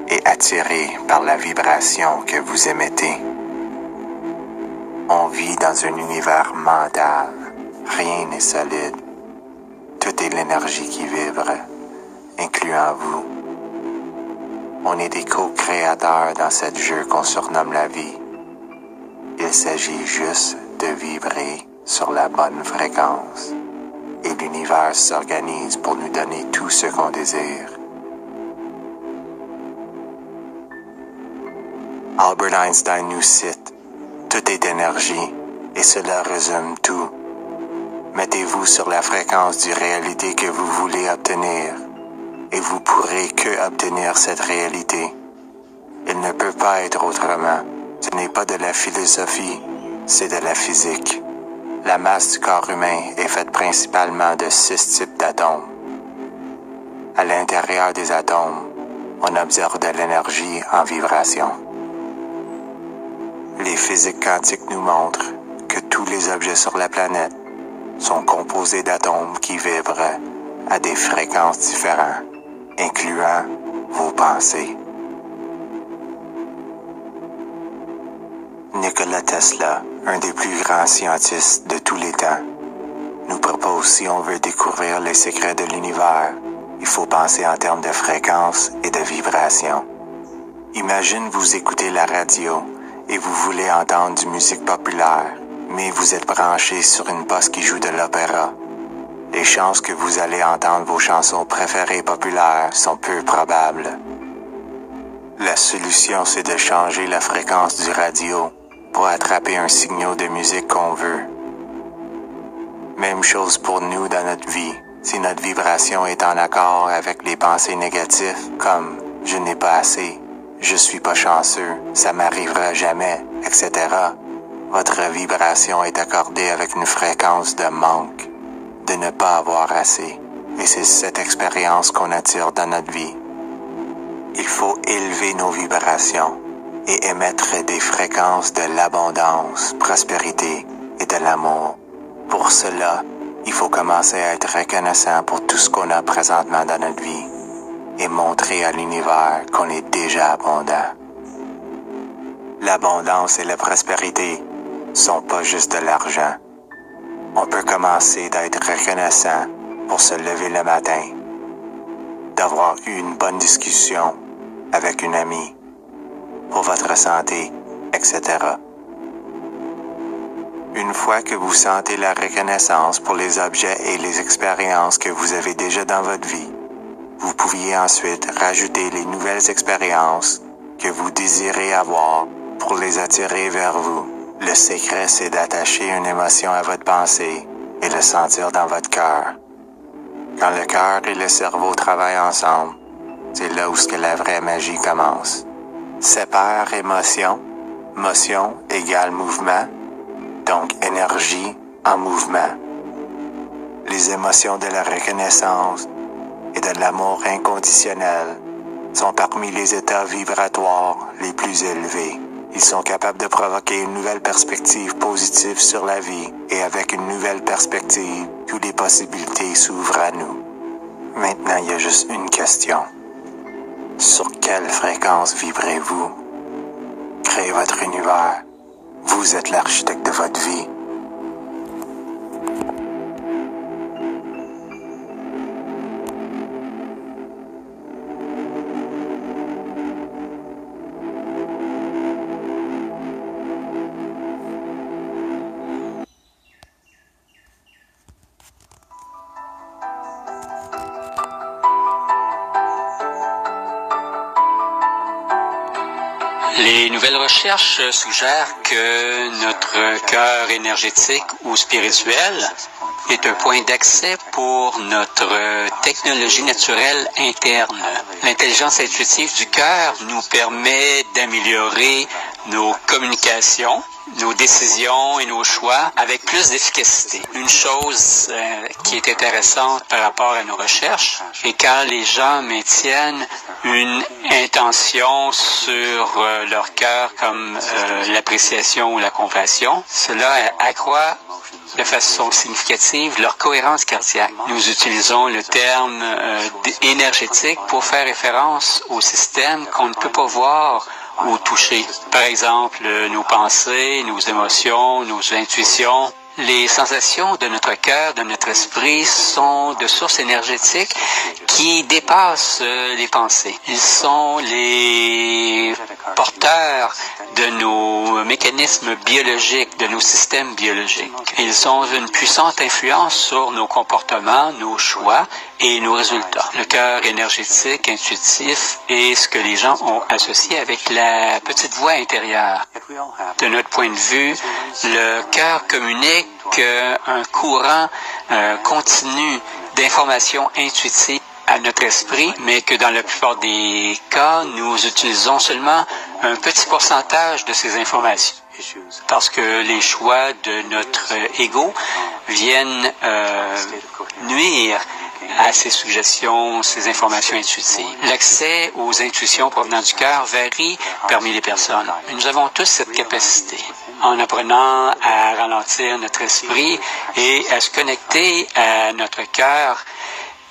et attirés par la vibration que vous émettez. On vit dans un univers mental. Rien n'est solide. Tout est l'énergie qui vibre, incluant vous. On est des co-créateurs dans ce jeu qu'on surnomme la vie. Il s'agit juste de vibrer sur la bonne fréquence. Et l'univers s'organise pour nous donner tout ce qu'on désire. Albert Einstein nous cite « Tout est énergie et cela résume tout. Mettez-vous sur la fréquence du réalité que vous voulez obtenir et vous pourrez que obtenir cette réalité. Il ne peut pas être autrement. Ce n'est pas de la philosophie, c'est de la physique. La masse du corps humain est faite principalement de 6 types d'atomes. À l'intérieur des atomes, on observe de l'énergie en vibration. Les physiques quantiques nous montrent que tous les objets sur la planète sont composés d'atomes qui vibrent à des fréquences différentes, incluant vos pensées. Nikola Tesla, un des plus grands scientifiques de tous les temps, nous propose si on veut découvrir les secrets de l'univers, il faut penser en termes de fréquence et de vibration. Imagine vous écoutez la radio et vous voulez entendre du musique populaire, mais vous êtes branché sur une poste qui joue de l'opéra. Les chances que vous allez entendre vos chansons préférées populaires sont peu probables. La solution, c'est de changer la fréquence du radio pour attraper un signal de musique qu'on veut. Même chose pour nous dans notre vie. Si notre vibration est en accord avec les pensées négatives, comme « je n'ai pas assez », je suis pas chanceux, ça m'arrivera jamais, etc. Votre vibration est accordée avec une fréquence de manque, de ne pas avoir assez. Et c'est cette expérience qu'on attire dans notre vie. Il faut élever nos vibrations et émettre des fréquences de l'abondance, prospérité et de l'amour. Pour cela, il faut commencer à être reconnaissant pour tout ce qu'on a présentement dans notre vie et montrer à l'univers qu'on est déjà abondant. L'abondance et la prospérité sont pas juste de l'argent. On peut commencer d'être reconnaissant pour se lever le matin, d'avoir eu une bonne discussion avec une amie, pour votre santé, etc. Une fois que vous sentez la reconnaissance pour les objets et les expériences que vous avez déjà dans votre vie, vous pouviez ensuite rajouter les nouvelles expériences que vous désirez avoir pour les attirer vers vous. Le secret, c'est d'attacher une émotion à votre pensée et le sentir dans votre cœur. Quand le cœur et le cerveau travaillent ensemble, c'est là où la vraie magie commence. Sépare émotion, motion égale mouvement, donc énergie en mouvement. Les émotions de la reconnaissance et de l'amour inconditionnel sont parmi les états vibratoires les plus élevés. Ils sont capables de provoquer une nouvelle perspective positive sur la vie et avec une nouvelle perspective, toutes les possibilités s'ouvrent à nous. Maintenant, il y a juste une question. Sur quelle fréquence vibrez-vous? Créez votre univers. Vous êtes l'architecte de votre vie. Les nouvelles recherches suggèrent que notre cœur énergétique ou spirituel est un point d'accès pour notre technologie naturelle interne. L'intelligence intuitive du cœur nous permet d'améliorer nos communications, nos décisions et nos choix avec plus d'efficacité. Une chose qui est intéressante par rapport à nos recherches est quand les gens maintiennent une intention sur leur cœur comme l'appréciation ou la compassion, cela accroît de façon significative leur cohérence cardiaque. Nous utilisons le terme énergétique pour faire référence au système qu'on ne peut pas voir ou toucher. Par exemple, nos pensées, nos émotions, nos intuitions. Les sensations de notre cœur, de notre esprit sont de sources énergétiques qui dépassent les pensées. Ils sont les porteurs de nos mécanismes biologiques, de nos systèmes biologiques. Ils ont une puissante influence sur nos comportements, nos choix et nos résultats. Le cœur énergétique, intuitif est ce que les gens ont associé avec la petite voix intérieure. De notre point de vue, le cœur communique un courant continu d'informations intuitives à notre esprit, mais que dans la plupart des cas, nous utilisons seulement un petit pourcentage de ces informations. Parce que les choix de notre ego viennent nuire à ces suggestions, ces informations intuitives. L'accès aux intuitions provenant du cœur varie parmi les personnes. Mais nous avons tous cette capacité. En apprenant à ralentir notre esprit et à se connecter à notre cœur,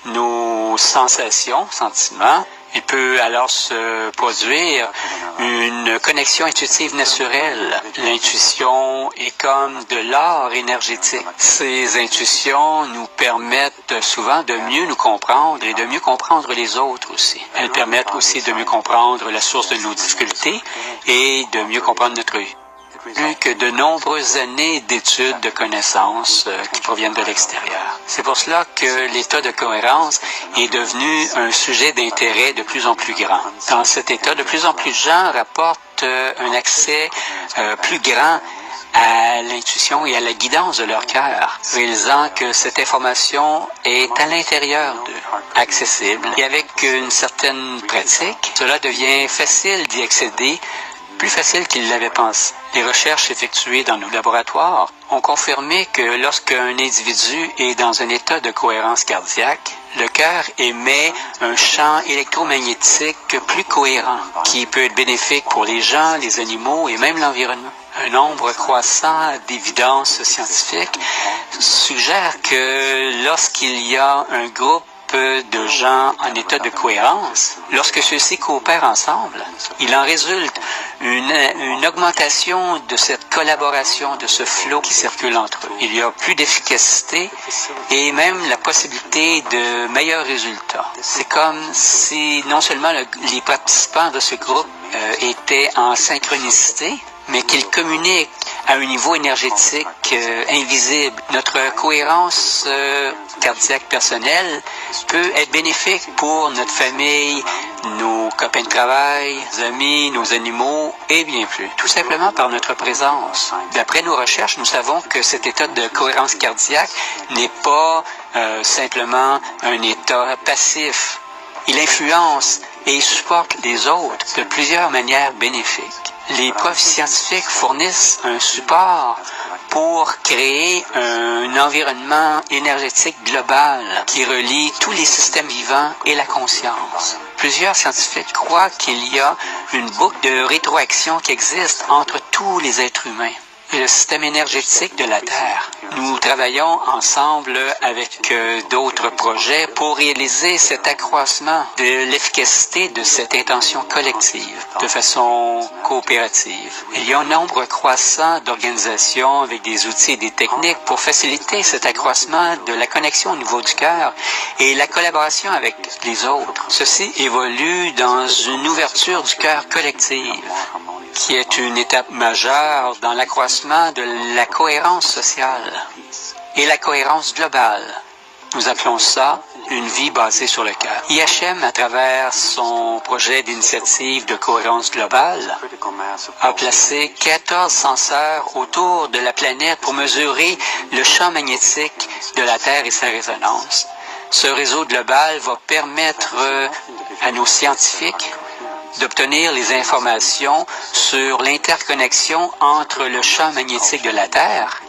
nos sensations, sentiments, il peut alors se produire une connexion intuitive naturelle. L'intuition est comme de l'or énergétique. Ces intuitions nous permettent souvent de mieux nous comprendre et de mieux comprendre les autres aussi. Elles permettent aussi de mieux comprendre la source de nos difficultés et de mieux comprendre notre vie. Plus que de nombreuses années d'études de connaissances qui proviennent de l'extérieur. C'est pour cela que l'état de cohérence est devenu un sujet d'intérêt de plus en plus grand. Dans cet état, de plus en plus de gens rapportent un accès plus grand à l'intuition et à la guidance de leur cœur, réalisant que cette information est à l'intérieur d'eux, accessible. Et avec une certaine pratique, cela devient facile d'y accéder, plus facile qu'ils l'avaient pensé. Les recherches effectuées dans nos laboratoires ont confirmé que lorsqu'un individu est dans un état de cohérence cardiaque, le cœur émet un champ électromagnétique plus cohérent, qui peut être bénéfique pour les gens, les animaux et même l'environnement. Un nombre croissant d'évidences scientifiques suggère que lorsqu'il y a un groupe de gens en état de cohérence, lorsque ceux-ci coopèrent ensemble, il en résulte une augmentation de cette collaboration, de ce flot qui circule entre eux. Il y a plus d'efficacité et même la possibilité de meilleurs résultats. C'est comme si non seulement les participants de ce groupe étaient en synchronicité, mais qu'ils communiquent à un niveau énergétique invisible. Notre cohérence cardiaque personnelle peut être bénéfique pour notre famille, nos copains de travail, nos amis, nos animaux et bien plus. Tout simplement par notre présence. D'après nos recherches, nous savons que cet état de cohérence cardiaque n'est pas simplement un état passif. Il influence et supporte les autres de plusieurs manières bénéfiques. Les preuves scientifiques fournissent un support pour créer un environnement énergétique global qui relie tous les systèmes vivants et la conscience. Plusieurs scientifiques croient qu'il y a une boucle de rétroaction qui existe entre tous les êtres humains et le système énergétique de la Terre. Nous travaillons ensemble avec d'autres projets pour réaliser cet accroissement de l'efficacité de cette intention collective de façon coopérative. Il y a un nombre croissant d'organisations avec des outils et des techniques pour faciliter cet accroissement de la connexion au niveau du cœur et la collaboration avec les autres. Ceci évolue dans une ouverture du cœur collective, qui est une étape majeure dans l'accroissement de la cohérence sociale et la cohérence globale. Nous appelons ça une vie basée sur le cœur. IHM, à travers son projet d'initiative de cohérence globale, a placé 14 senseurs autour de la planète pour mesurer le champ magnétique de la Terre et sa résonance. Ce réseau global va permettre à nos scientifiques d'obtenir les informations sur l'interconnexion entre le champ magnétique de la Terre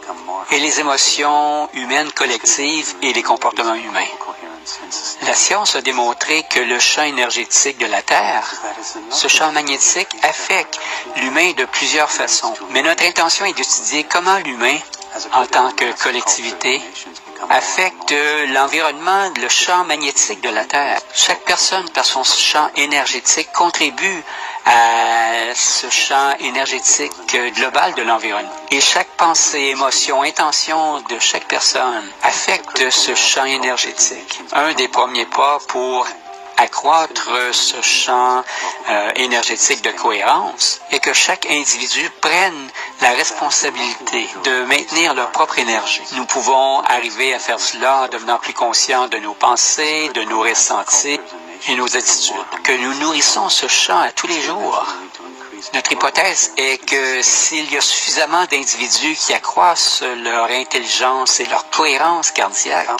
et les émotions humaines collectives et les comportements humains. La science a démontré que le champ énergétique de la Terre, ce champ magnétique, affecte l'humain de plusieurs façons. Mais notre intention est d'étudier comment l'humain en tant que collectivité, affecte l'environnement, le champ magnétique de la Terre. Chaque personne, par son champ énergétique, contribue à ce champ énergétique global de l'environnement. Et chaque pensée, émotion, intention de chaque personne affecte ce champ énergétique. Un des premiers pas pour accroître ce champ énergétique de cohérence et que chaque individu prenne la responsabilité de maintenir leur propre énergie. Nous pouvons arriver à faire cela en devenant plus conscients de nos pensées, de nos ressentis et nos attitudes, que nous nourrissons ce champ à tous les jours. Notre hypothèse est que s'il y a suffisamment d'individus qui accroissent leur intelligence et leur cohérence cardiaque,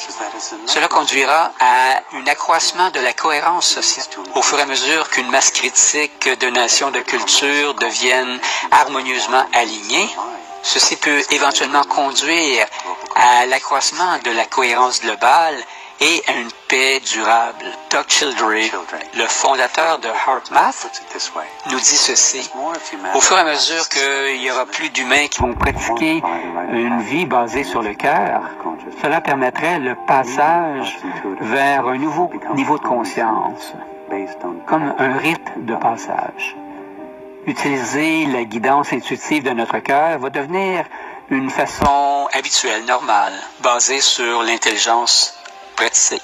cela conduira à un accroissement de la cohérence sociale. Au fur et à mesure qu'une masse critique de nations de culture devienne harmonieusement alignée, ceci peut éventuellement conduire à l'accroissement de la cohérence globale et à une paix durable. Doug Childrey, le fondateur de HeartMath, nous dit ceci. Au fur et à mesure qu'il y aura plus d'humains qui vont pratiquer une vie basée sur le cœur, cela permettrait le passage vers un nouveau niveau de conscience, comme un rite de passage. Utiliser la guidance intuitive de notre cœur va devenir une façon habituelle, normale, basée sur l'intelligence pratique.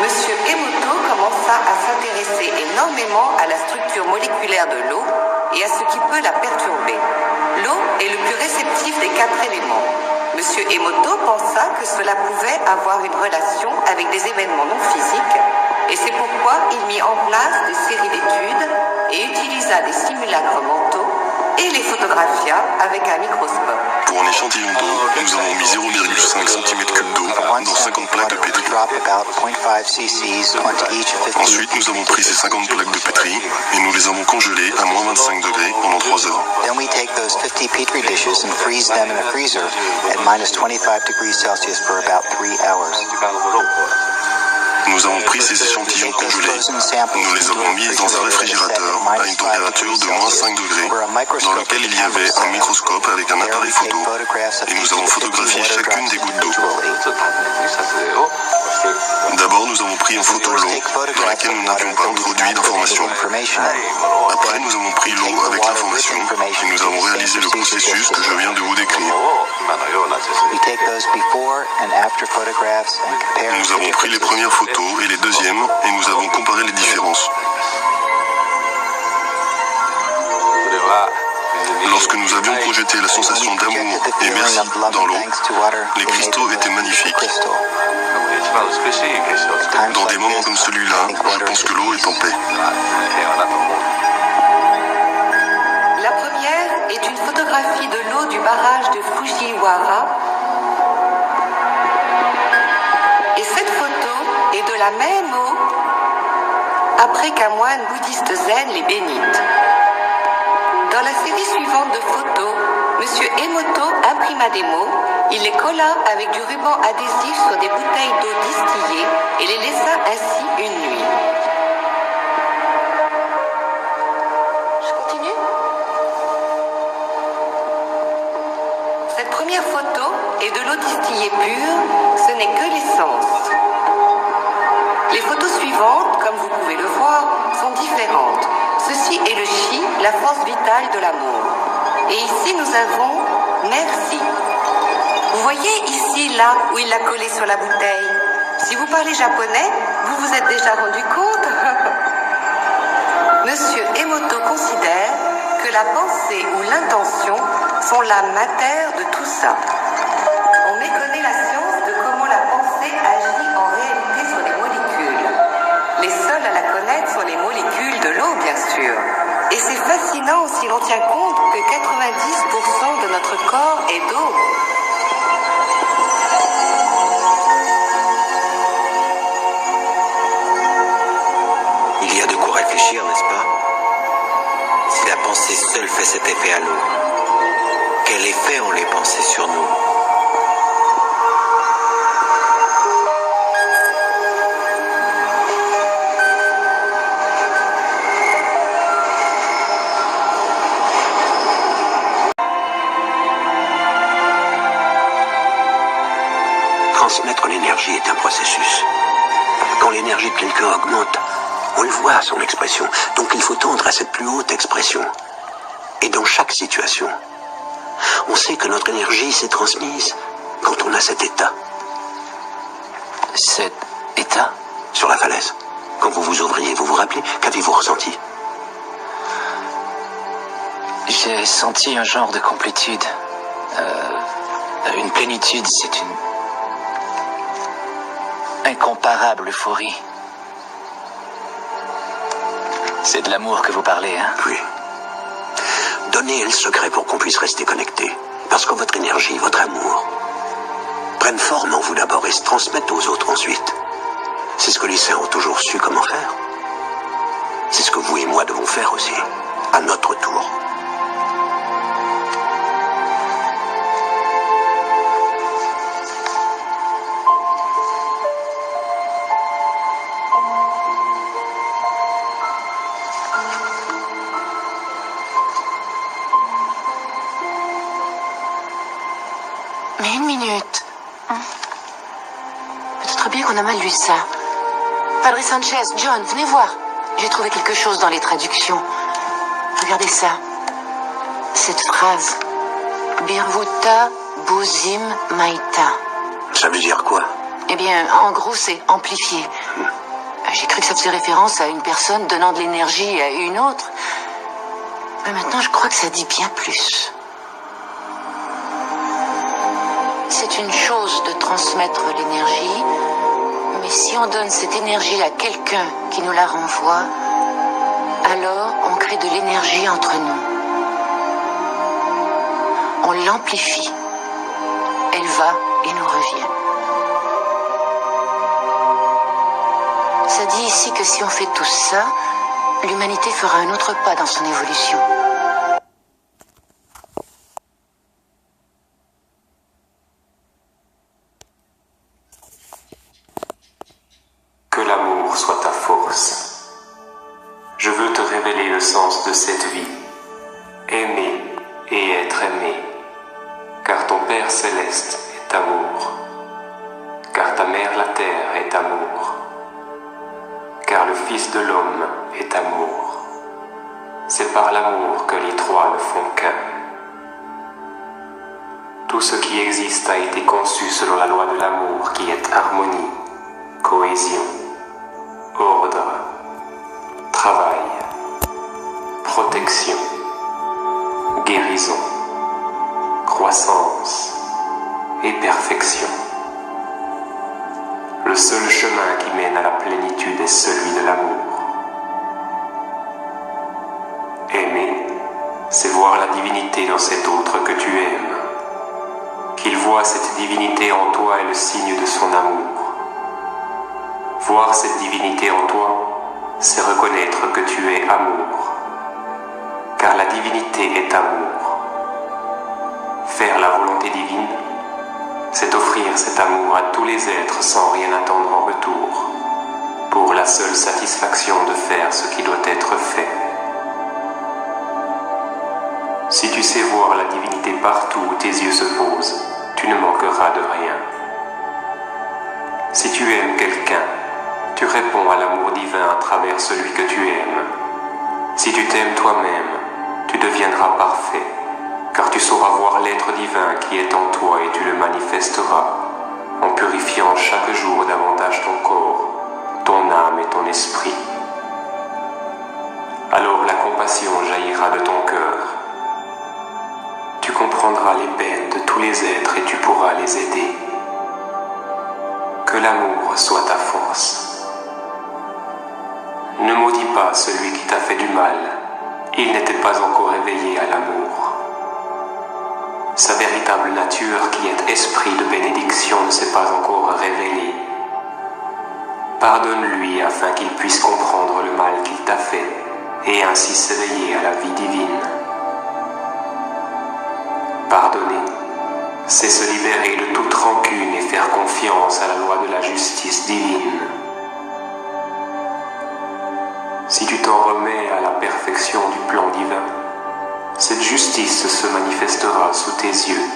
Monsieur Emoto commença à s'intéresser énormément à la structure moléculaire de l'eau et à ce qui peut la perturber. L'eau est le plus réceptif des 4 éléments. Monsieur Emoto pensa que cela pouvait avoir une relation avec des événements non physiques et c'est pourquoi il mit en place des séries d'études et utilisa des simulacres mentaux et les photographia avec un microscope. Pour un échantillon d'eau, nous avons mis 0,5 cm3 d'eau dans 50 plaques de pétri. Ensuite, nous avons pris ces 50 plaques de pétri et nous les avons congelées à moins 25 degrés pendant 3 heures. Then we take those 50 petri dishes and freeze them in a freezer at minus 25 degrees Celsius for about 3 hours. Nous avons pris ces échantillons congelés, nous les avons mis dans un réfrigérateur à une température de moins 5 degrés, dans lequel il y avait un microscope avec un appareil photo, et nous avons photographié chacune des gouttes d'eau. D'abord, nous avons pris en photo l'eau, dans laquelle nous n'avions pas introduit d'informations. Après, nous avons pris l'eau avec l'information, et nous avons réalisé le processus que je viens de vous décrire. Nous avons pris les premières photos et les deuxièmes, et nous avons comparé les différences. Lorsque nous avions projeté la sensation d'amour et merci dans l'eau, les cristaux étaient magnifiques. Dans des moments comme celui-là, je pense que l'eau est en paix. La première est une photographie de l'eau du barrage de Fujiwara. Et cette photo est de la même eau après qu'un moine bouddhiste zen les bénite. Dans la série suivante de photos, M. Emoto imprima des mots, il les colla avec du ruban adhésif sur des bouteilles d'eau distillée et les laissa ainsi une nuit. Je continue ? Cette première photo est de l'eau distillée pure, ce n'est que l'essence. Les photos suivantes, comme vous pouvez le voir, sont différentes. Ceci est le chi, la force vitale de l'amour. Et ici, nous avons merci. Vous voyez ici, là, où il l'a collé sur la bouteille. Si vous parlez japonais, vous vous êtes déjà rendu compte. Monsieur Emoto considère que la pensée ou l'intention sont l'âme mater de tout ça. On méconnaît la science de comment la pensée agit en réalité sur les molécules. Les seuls à la connaître sont les molécules de l'eau, bien sûr. Et c'est fascinant si l'on tient compte que 90% de notre corps est d'eau. Il y a de quoi réfléchir, n'est-ce pas? seul fait cet effet à l'eau? Quel effet ont les pensées sur nous? Transmettre l'énergie est un processus. Quand l'énergie de quelqu'un augmente, on le voit à son expression. Donc il faut tendre à cette plus haute expression. Et dans chaque situation, on sait que notre énergie s'est transmise quand on a cet état. Cet état? Sur la falaise. Quand vous vous ouvriez, vous vous rappelez? Qu'avez-vous ressenti? J'ai senti un genre de complétude. Une plénitude, c'est une incomparable euphorie. C'est de l'amour que vous parlez, hein? Oui. Donnez le secret pour qu'on puisse rester connecté. Parce que votre énergie, votre amour, prennent forme en vous d'abord et se transmettent aux autres ensuite. C'est ce que les saints ont toujours su comment faire. C'est ce que vous et moi devons faire aussi, à notre tour. Mais une minute. Peut-être bien qu'on a mal lu ça. Padre Sanchez, John, venez voir. J'ai trouvé quelque chose dans les traductions. Regardez ça. Cette phrase. Birvuta Buzim Maïta. Ça veut dire quoi? Eh bien, en gros, c'est amplifié. J'ai cru que ça faisait référence à une personne donnant de l'énergie à une autre. Mais maintenant, je crois que ça dit bien plus. C'est une chose de transmettre l'énergie, mais si on donne cette énergie à quelqu'un qui nous la renvoie, alors on crée de l'énergie entre nous. On l'amplifie. Elle va et nous revient. Ça dit ici que si on fait tout ça, l'humanité fera un autre pas dans son évolution. Que l'amour soit ta force. Je veux te révéler le sens de cette vie. Aimer et être aimé. Car ton Père céleste est amour. Car ta mère la terre est amour. Car le Fils de l'homme est amour. C'est par l'amour que les trois ne font qu'un. Tout ce qui existe a été conçu selon la loi de l'amour qui est harmonie, cohésion, ordre, travail, protection, guérison, croissance et perfection. Le seul chemin qui mène à la plénitude est celui de l'amour. Aimer, c'est voir la divinité dans cet autre que tu aimes. Qu'il voit cette divinité en toi est le signe de son amour. Voir cette divinité en toi, c'est reconnaître que tu es amour. Car la divinité est amour. Faire la volonté divine, c'est offrir cet amour à tous les êtres sans rien attendre en retour, pour la seule satisfaction de faire ce qui doit être fait. Si tu sais voir la divinité partout où tes yeux se posent, tu ne manqueras de rien. Si tu aimes quelqu'un, tu réponds à l'amour divin à travers celui que tu aimes. Si tu t'aimes toi-même, tu deviendras parfait, car tu sauras voir l'être divin qui est en toi et tu le manifesteras, en purifiant chaque jour davantage ton corps, ton âme et ton esprit. Alors la compassion jaillira de ton cœur. Tu comprendras les peines de tous les êtres et tu pourras les aider. Que l'amour soit ta force. Ne maudis pas celui qui t'a fait du mal. Il n'était pas encore éveillé à l'amour. Sa véritable nature, qui est esprit de bénédiction, ne s'est pas encore révélée. Pardonne-lui afin qu'il puisse comprendre le mal qu'il t'a fait et ainsi s'éveiller à la vie divine. Pardonner, c'est se libérer de toute rancune et faire confiance à la loi de la justice divine. Si tu t'en remets à la perfection du plan divin, cette justice se manifestera sous tes yeux.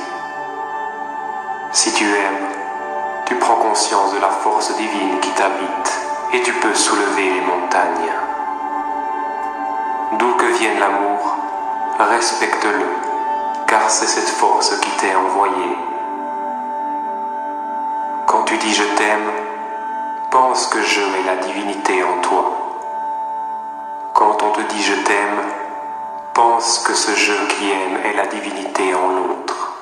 Si tu aimes, tu prends conscience de la force divine qui t'habite et tu peux soulever les montagnes. D'où que vienne l'amour, respecte-le, car c'est cette force qui t'est envoyée. Quand tu dis « je t'aime », pense que « je » est la divinité en toi. Quand on te dit « je t'aime », pense que ce « je » qui aime est la divinité en l'autre.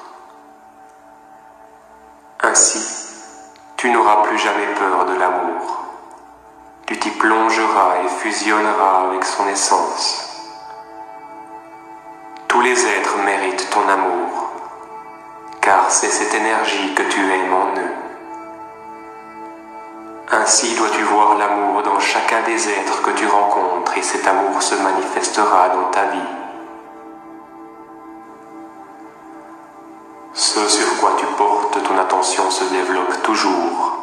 Ainsi, tu n'auras plus jamais peur de l'amour. Tu t'y plongeras et fusionneras avec son essence. Tous les êtres méritent ton amour, car c'est cette énergie que tu aimes en eux. Ainsi dois-tu voir l'amour dans chacun des êtres que tu rencontres et cet amour se manifestera dans ta vie. Ce sur quoi tu portes ton attention se développe toujours.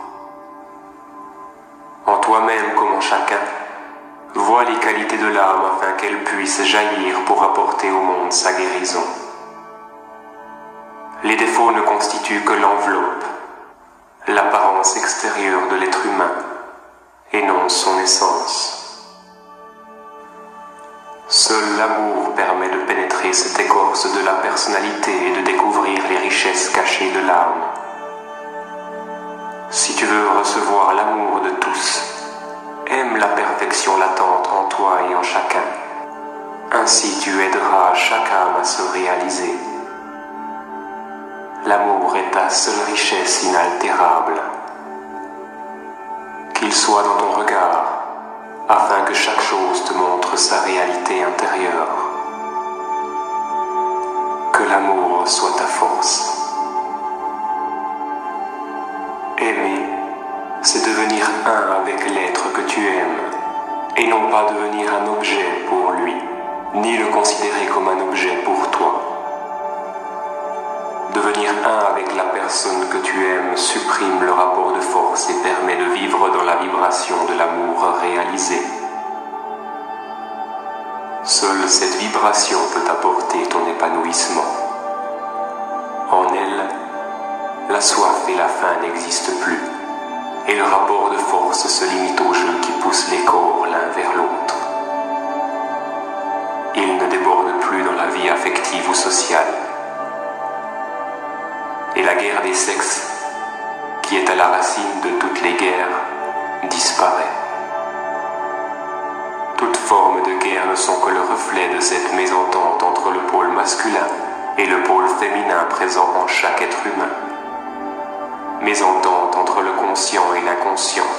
En toi-même comme en chacun, vois les qualités de l'âme afin qu'elle puisse jaillir pour apporter au monde sa guérison. Les défauts ne constituent que l'enveloppe, l'apparence extérieure de l'être humain, et non son essence. Seul l'amour permet de pénétrer cette écorce de la personnalité et de découvrir les richesses cachées de l'âme. Si tu veux recevoir l'amour de tous, aime la perfection latente en toi et en chacun. Ainsi tu aideras chaque âme à se réaliser. L'amour est ta seule richesse inaltérable. Qu'il soit dans ton regard, afin que chaque chose te montre sa réalité intérieure. Que l'amour soit ta force. Aimer, c'est devenir un avec l'être que tu aimes, et non pas devenir un objet pour lui, ni le considérer comme un objet pour toi. Devenir un avec la personne que tu aimes supprime le rapport de force et permet de vivre dans la vibration de l'amour réalisé. Seule cette vibration peut apporter ton épanouissement. En elle, la soif et la faim n'existent plus, et le rapport de force se limite au jeu qui pousse les corps l'un vers l'autre. Il ne déborde plus dans la vie affective ou sociale. Et la guerre des sexes, qui est à la racine de toutes les guerres, disparaît. Toutes formes de guerre ne sont que le reflet de cette mésentente entre le pôle masculin et le pôle féminin présent en chaque être humain. Mésentente entre le conscient et l'inconscient,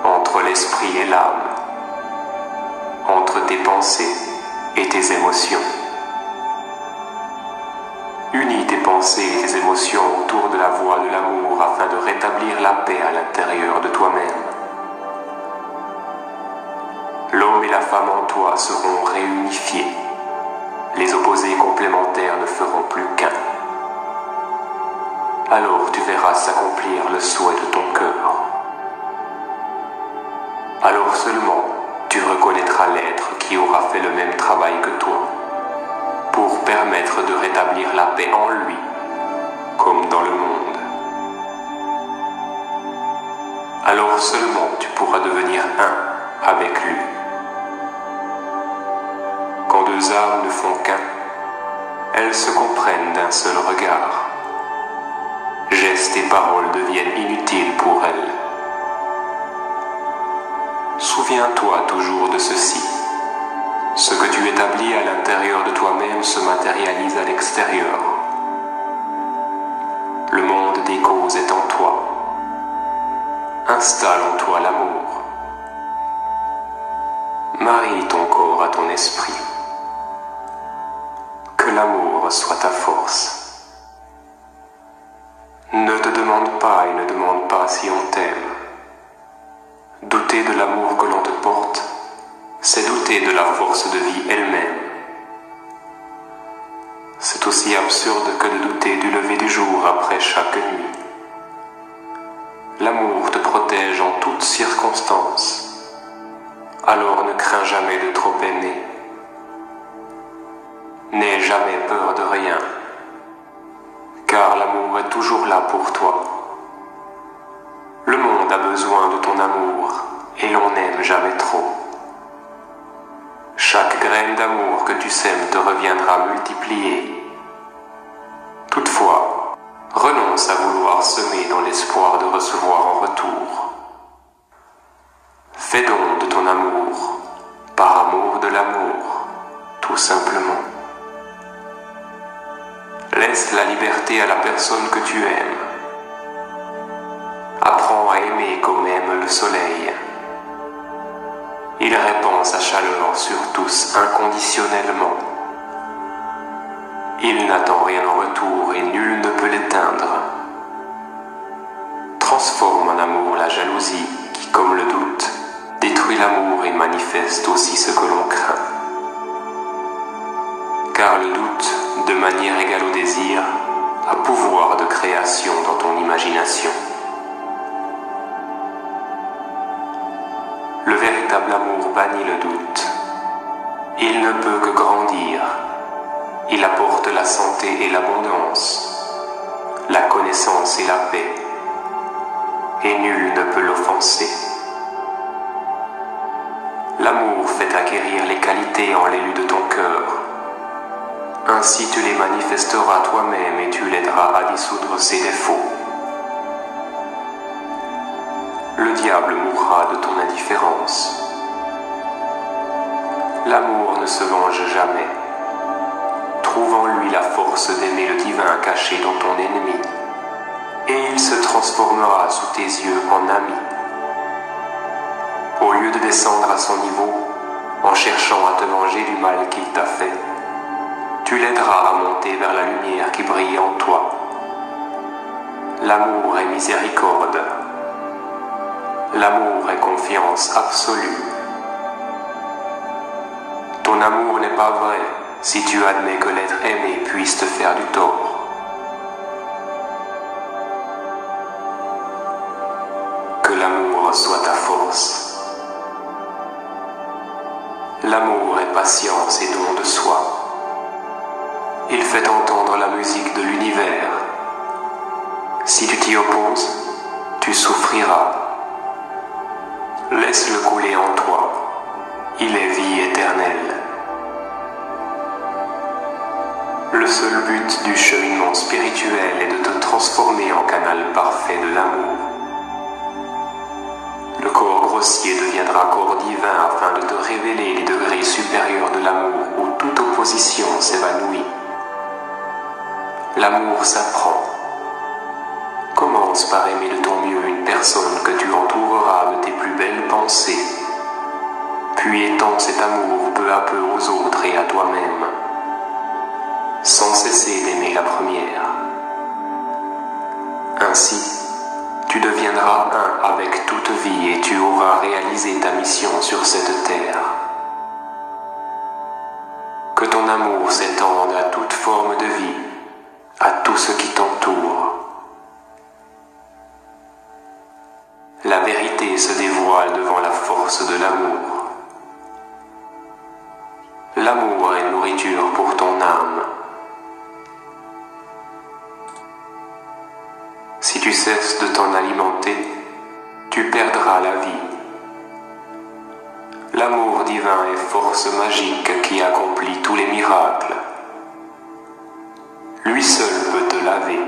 entre l'esprit et l'âme, entre tes pensées et tes émotions. Unis tes pensées et tes émotions autour de la voie de l'amour afin de rétablir la paix à l'intérieur de toi-même. L'homme et la femme en toi seront réunifiés. Les opposés complémentaires ne feront plus qu'un. Alors tu verras s'accomplir le souhait de ton cœur. Alors seulement tu reconnaîtras l'être qui aura fait le même travail que toi, pour permettre de rétablir la paix en lui, comme dans le monde. Alors seulement tu pourras devenir un avec lui. Quand deux âmes ne font qu'un, elles se comprennent d'un seul regard. Gestes et paroles deviennent inutiles pour elles. Souviens-toi toujours de ceci. Ce que tu établis à l'intérieur de toi-même se matérialise à l'extérieur. Le monde des causes est en toi. Installe en toi l'amour. Marie ton corps à ton esprit. Que l'amour soit ta force. Ne te demande pas et ne demande pas si on t'aime. Douter de l'amour que l'on te porte, c'est douter de la force de vie elle-même. C'est aussi aussi absurde que de douter du lever du jour après chaque nuit. L'amour te protège en toutes circonstances, alors ne crains jamais de trop aimer. N'aie jamais peur de rien, car l'amour est toujours là pour toi. Le monde a besoin de ton amour, et l'on n'aime jamais trop. Chaque graine d'amour que tu sèmes te reviendra multipliée. Toutefois, renonce à vouloir semer dans l'espoir de recevoir en retour. Fais don de ton amour, par amour de l'amour, tout simplement. Laisse la liberté à la personne que tu aimes. Apprends à aimer comme aime le soleil. Il répand sa chaleur sur tous inconditionnellement. Il n'attend rien en retour et nul ne peut l'éteindre. Transforme en amour la jalousie qui, comme le doute, détruit l'amour et manifeste aussi ce que l'on craint. Car le doute, de manière égale au désir, a pouvoir de création dans ton imagination. Le véritable amour bannit le doute. Il ne peut que grandir. Il apporte la santé et l'abondance, la connaissance et la paix, et nul ne peut l'offenser. L'amour fait acquérir les qualités en l'élu de ton cœur. Ainsi tu les manifesteras toi-même et tu l'aideras à dissoudre ses défauts. Le diable mourra de ton indifférence. L'amour ne se venge jamais. Trouve en lui la force d'aimer le divin caché dans ton ennemi, et il se transformera sous tes yeux en ami. Au lieu de descendre à son niveau, en cherchant à te venger du mal qu'il t'a fait, tu l'aideras à monter vers la lumière qui brille en toi. L'amour est miséricorde. L'amour est confiance absolue. Ton amour n'est pas vrai si tu admets que l'être aimé puisse te faire du tort. Que l'amour soit ta force. L'amour est patience et don de soi. Il fait entendre la musique de l'univers. Si tu t'y opposes, tu souffriras. Laisse-le couler en toi. Il est vie éternelle. Le seul but du cheminement spirituel est de te transformer en canal parfait de l'amour. Le corps grossier deviendra corps divin afin de te révéler les degrés supérieurs de l'amour où toute opposition s'évanouit. L'amour s'apprend. Commence par aimer de ton mieux une personne que tu entoureras de tes plus belles pensées. Puis étends cet amour peu à peu aux autres et à toi-même, sans cesser d'aimer la première. Ainsi, tu deviendras un avec toute vie et tu auras réalisé ta mission sur cette terre. Que ton amour s'étende à toute forme de vie, à tout ce qui t'entoure. La vérité se dévoile devant la force de l'amour. L'amour est nourriture pour ton âme. Si tu cesses de t'en alimenter, tu perdras la vie. L'amour divin est force magique qui accomplit tous les miracles. Lui seul peut te laver,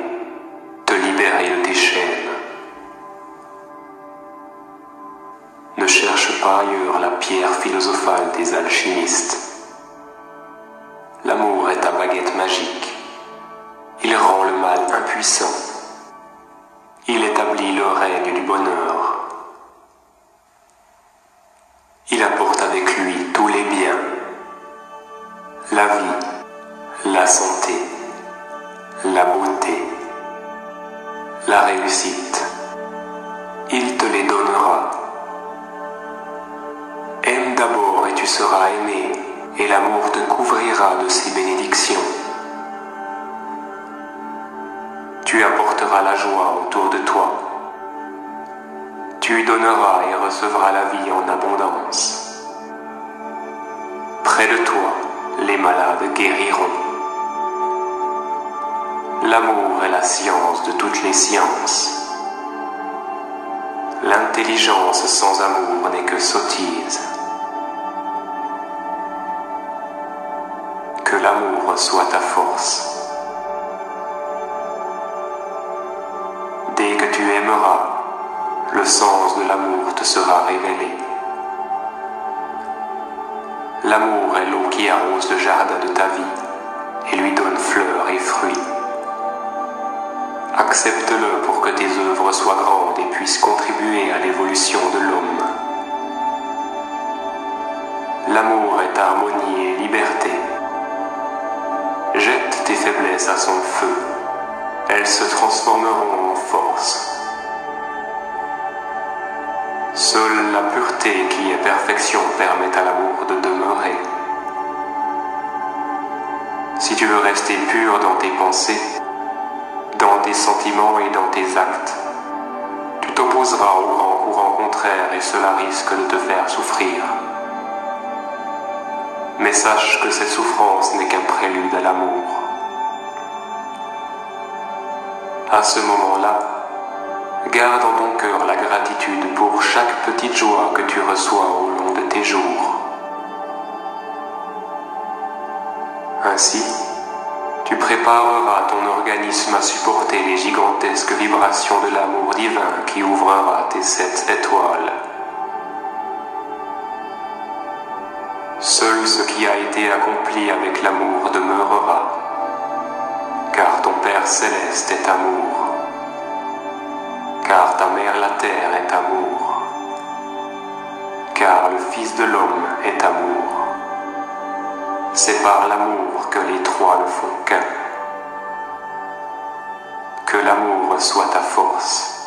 te libérer de tes chaînes. Ne cherche pas ailleurs la pierre philosophale des alchimistes. L'amour est ta baguette magique. Il rend le mal impuissant. Il établit le règne du bonheur. Il apporte avec lui tous les biens, la vie, la santé, la beauté, la réussite. Il te les donnera. Aime d'abord et tu seras aimé, et l'amour te couvrira de ses bénédictions. tu apporteras la joie autour de toi. Tu donneras et recevras la vie en abondance. Près de toi, les malades guériront. L'amour est la science de toutes les sciences. L'intelligence sans amour n'est que sottise. Que l'amour soit ta force. Dès que tu aimeras, le sens de l'amour te sera révélé. L'amour est l'eau qui arrose le jardin de ta vie et lui donne fleurs et fruits. Accepte-le pour que tes œuvres soient grandes et puissent contribuer à l'évolution de l'homme. L'amour est harmonie et liberté. Jette tes faiblesses à son feu. Elles se transformeront en force. Seule la pureté qui est perfection permet à l'amour de demeurer. Si tu veux rester pur dans tes pensées, dans tes sentiments et dans tes actes, tu t'opposeras au grand courant contraire et cela risque de te faire souffrir. Mais sache que cette souffrance n'est qu'un prélude à l'amour. À ce moment-là, garde en ton cœur la gratitude pour chaque petite joie que tu reçois au long de tes jours. Ainsi, tu prépareras ton organisme à supporter les gigantesques vibrations de l'amour divin qui ouvrira tes 7 étoiles. Seul ce qui a été accompli avec l'amour demeurera, car ton Père céleste est amour, car ta mère la terre est amour, car le Fils de l'homme est amour. C'est par l'amour que les trois ne font qu'un. Que l'amour soit ta force.